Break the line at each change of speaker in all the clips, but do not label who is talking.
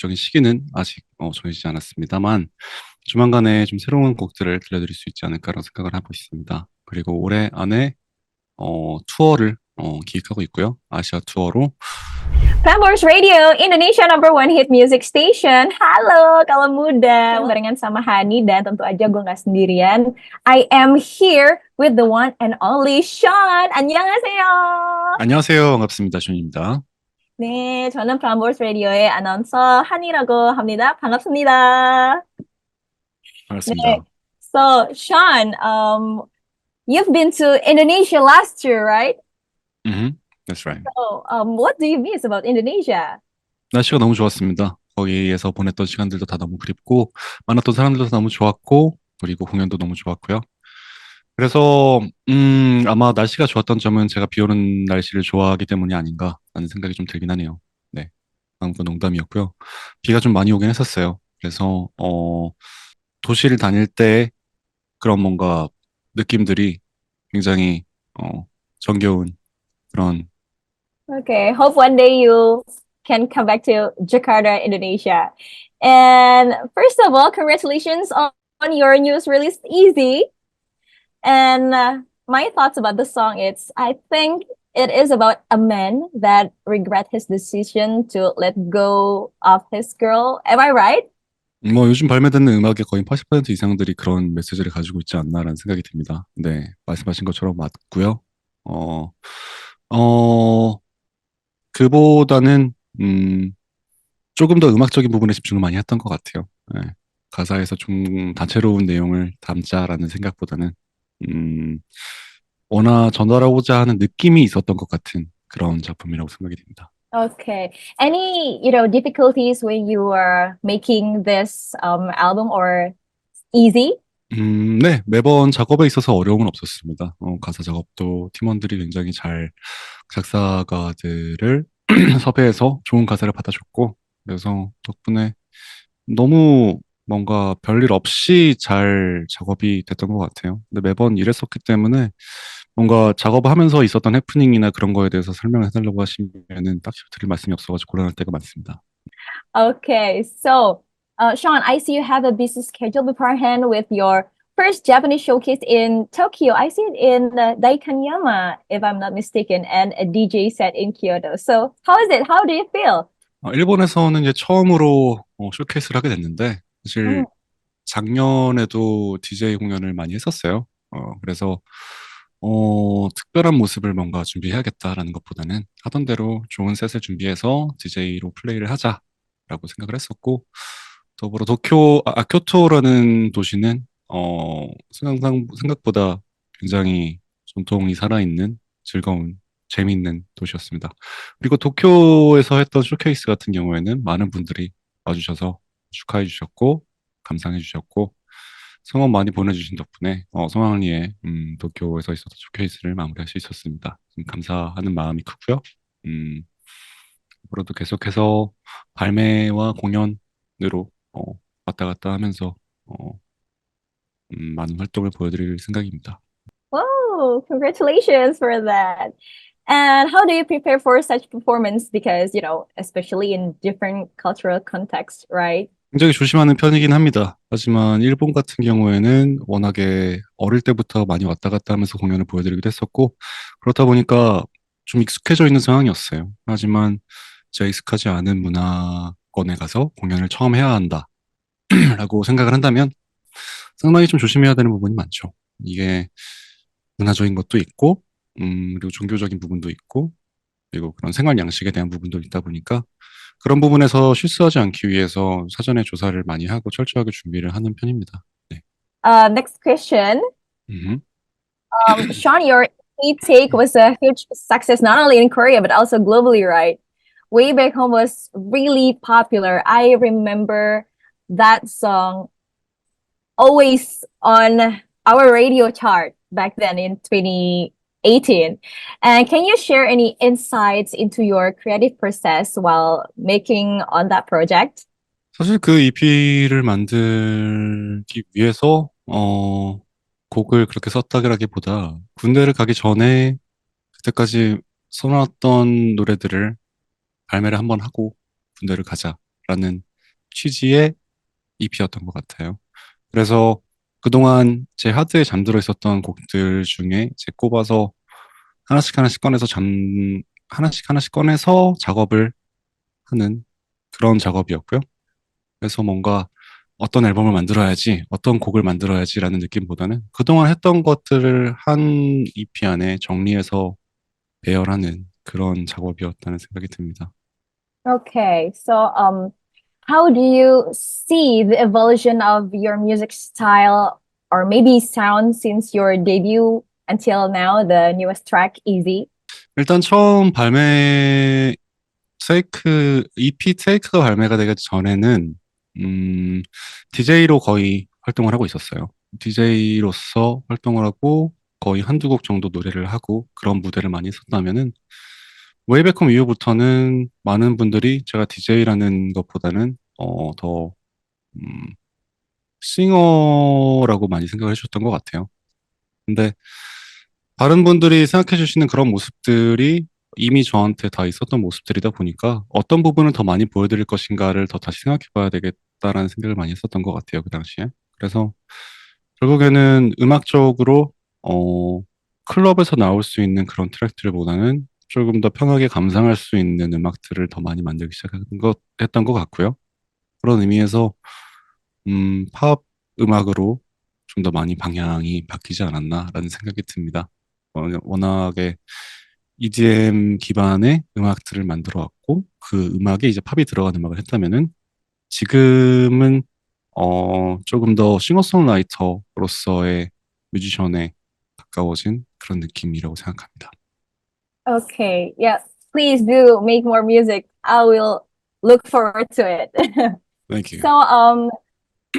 구체적인 시기는 아직 정해지지 않았습니다만 조만간에 좀 새로운 곡들을 들려드릴 수 있지 않을까라는 생각을 하고 있습니다. 그리고 올해 안에 투어를 기획하고 있고요. 아시아 투어로.
Prambors Radio, Indonesia number one hit music station. Halo, kalau muda. Barengan sama Hani dan tentu aja gue nggak sendirian. I am here with the one and only Sean. 안녕하세요.
안녕하세요. 반갑습니다. 존입니다.
네, 저는 프람보스 라디오의 아나운서 한이라고 합니다. 반갑습니다. 네.
반갑습니다.
So, Sean, you've been to Indonesia last year, right?
That's right.
So, what do you miss about Indonesia?
날씨가 너무 좋았습니다. 거기에서 보냈던 시간들도 다 너무 그립고 만났던 사람들도 너무 좋았고 그리고 공연도 너무 좋았고요. 그래서 아마 날씨가 좋았던 점은 제가 비 오는 날씨를 좋아하기 때문이 아닌가라는 생각이 좀 들긴 하네요. 네, 방금 건 농담이었고요. 비가 좀 많이 오긴 했었어요. 그래서 도시를 다닐 때 그런 뭔가 느낌들이 굉장히 정겨운 그런.
Okay, hope one day you can come back to Jakarta, Indonesia. And first of all, congratulations on your news release, Easy. And my thoughts about the song is, I think it is about a man that regret his decision to let go of his girl. Am I right?
뭐 요즘 발매되는 음악의 거의 80% 이상들이 그런 메시지를 가지고 있지 않나라는 생각이 듭니다. 네, 말씀하신 것처럼 맞고요. 어, 어, 그보다는 조금 더 음악적인 부분에 집중을 많이 했던 것 같아요. 네, 가사에서 좀 다채로운 내용을 담자라는 생각보다는 음, 워낙 전달하고자 하는 느낌이 있었던 것 같은 그런 작품이라고 생각이 됩니다.
Okay. Any, difficulties when you were making this album or easy?
네, 매번 작업에 있어서 어려움은 없었습니다. 가사 작업도 팀원들이 굉장히 잘 작사가들을 섭외해서 좋은 가사를 받아줬고, 그래서 덕분에 너무 뭔가 별일 없이 잘 작업이 됐던 것 같아요. 근데 매번 일했었기 때문에 뭔가 작업을 하면서 있었던 해프닝이나 그런 거에 대해서 설명해달라고 하시면은 딱히 드릴 말씀이 없어가지고 곤란할 때가 많습니다.
Okay, so Sean, I see you have a busy schedule beforehand with your first Japanese showcase in Tokyo. I see it in Daikanyama, if I'm not mistaken, and a DJ set in Kyoto. So, how is it? How do you feel?
일본에서는 이제 처음으로 쇼케이스를 하게 됐는데, 사실
Mm,
작년에도 DJ 공연을 많이 했었어요. 그래서 특별한 모습을 뭔가 준비해야겠다라는 것보다는 하던 대로 좋은 셋을 준비해서 DJ로 플레이를 하자라고 생각을 했었고, 더불어 교토라는 도시는 생각보다 굉장히 전통이 살아있는 즐거운 재미있는 도시였습니다. 그리고 도쿄에서 했던 쇼케이스 같은 경우에는 많은 분들이 와주셔서 축하해 주셨고 감상해 주셨고 성원 많이 보내주신 덕분에 성황리에 도쿄에서 있었던 쇼케이스를 마무리할 수 있었습니다. 감사하는 마음이 크고요. 음, 앞으로도 계속해서 발매와 공연으로 왔다 갔다 하면서 어, 많은 활동을 보여드릴 생각입니다.
Whoa, congratulations for that. And how do you prepare for such performance? Because, especially in different cultural contexts, right?
굉장히 조심하는 편이긴 합니다. 하지만 일본 같은 경우에는 워낙에 어릴 때부터 많이 왔다 갔다 하면서 공연을 보여드리기도 했었고, 그렇다 보니까 좀 익숙해져 있는 상황이었어요. 하지만 제가 익숙하지 않은 문화권에 가서 공연을 처음 해야 한다라고 생각을 한다면 상당히 좀 조심해야 되는 부분이 많죠. 이게 문화적인 것도 있고, 그리고 종교적인 부분도 있고, 그리고 그런 생활 양식에 대한 부분도 있다 보니까 그런 부분에서 실수하지 않기 위해서 사전에 조사를 많이 하고 철저하게 준비를 하는 편입니다. 네.
Next question.
음.
Sean, your take was a huge success not only in Korea but also globally, right? Way Back Home was really popular. I remember that song always on our radio chart back then in 2018. And can you share any insights into your creative process while making on that project?
사실 그 EP를 만들기 위해서 곡을 그렇게 썼다기보다 군대를 가기 전에 그때까지 써놨던 노래들을 발매를 한번 하고 군대를 가자라는 취지의 EP였던 것 같아요. 그래서 그동안 제 하드에 잠들어 있었던 곡들 중에 제 꼽아서 하나씩 하나씩 꺼내서 하나씩 꺼내서 작업을 하는 그런 작업이었고요. 그래서 뭔가 어떤 앨범을 만들어야지, 어떤 곡을 만들어야지라는 느낌보다는 그동안 했던 것들을 한 EP 안에 정리해서 배열하는 그런 작업이었다는 생각이 듭니다.
Okay, so how do you see the evolution of your music style or maybe sound since your debut until now, the newest track, Easy?
일단 처음 EP 테이크가 발매가 되기 전에는, DJ로 거의 활동을 하고 있었어요. DJ로서 활동을 하고 거의 한두 곡 정도 노래를 하고 그런 무대를 많이 했었다면은, 웨이백홈 이후부터는 많은 분들이 제가 DJ라는 것보다는, 더, 음, 싱어라고 많이 생각을 해주셨던 것 같아요. 근데 다른 분들이 생각해 주시는 그런 모습들이 이미 저한테 다 있었던 모습들이다 보니까 어떤 부분을 더 많이 보여드릴 것인가를 더 다시 생각해 봐야 되겠다라는 생각을 많이 했었던 것 같아요, 그 당시에. 그래서 결국에는 음악적으로, 어, 클럽에서 나올 수 있는 그런 트랙들보다는 조금 더 편하게 감상할 수 있는 음악들을 더 많이 만들기 했던 것 같고요. 그런 의미에서, 팝 음악으로 좀 더 많이 방향이 바뀌지 않았나라는 생각이 듭니다. 워낙에 EDM 기반의 음악들을 만들어 왔고, 그 음악에 이제 팝이 들어간 음악을 했다면은, 지금은, 조금 더 싱어송라이터로서의 뮤지션에 가까워진 그런 느낌이라고 생각합니다.
Okay, yeah, please do make more music. I will look forward to it.
Thank you.
So,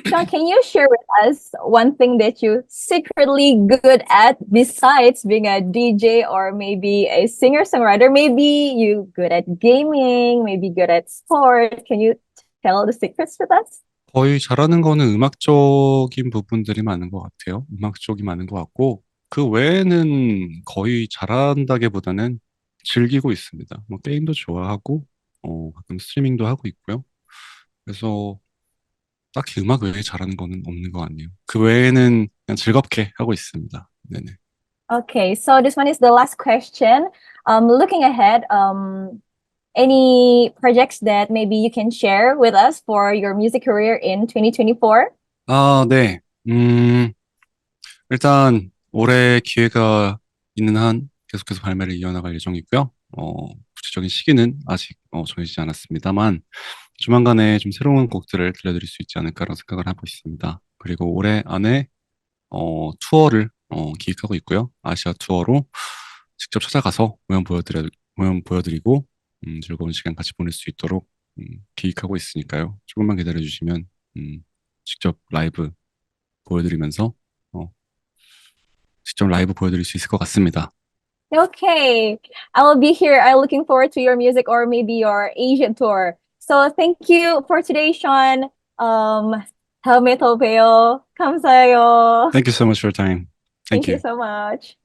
Sean, can you share with us one thing that you secretly good at besides being a DJ or maybe a singer-songwriter? Maybe you good at gaming, maybe good at sport. Can you tell the secrets with us?
거의 잘하는 거는 음악적인 부분들이 많은 것 같아요. 음악 쪽이 많은 것 같고, 그 외에는 거의 잘한다기보다는 즐기고 있습니다. 뭐 게임도 좋아하고, 가끔 스트리밍도 하고 있고요. 그래서 딱히 음악 외에 잘하는 거는 없는 것 같네요. 그 외에는 그냥 즐겁게 하고 있습니다. 네네.
Okay, so this one is the last question. Looking ahead, any projects that maybe you can share with us for your music career in 2024?
아, 네. 일단 올해 기회가 있는 한 계속해서 발매를 이어나갈 예정이고요. 구체적인 시기는 아직 정해지지 않았습니다만 조만간에 좀 새로운 곡들을 들려드릴 수 있지 않을까라는 생각을 하고 있습니다. 그리고 올해 안에 투어를 기획하고 있고요. 아시아 투어로 직접 찾아가서 공연 보여드리고 즐거운 시간 같이 보낼 수 있도록 기획하고 있으니까요. 조금만 기다려 주시면 직접 라이브 보여드리면서 어, 직접 라이브 보여드릴 수 있을 것 같습니다.
Okay, I will be here. I'm looking forward to your music or maybe your Asian tour. So thank you for today, Sean. 다음에 더 봬요. 감사해요.
Thank you so much for your time. Thank
Thank you
you.
so much.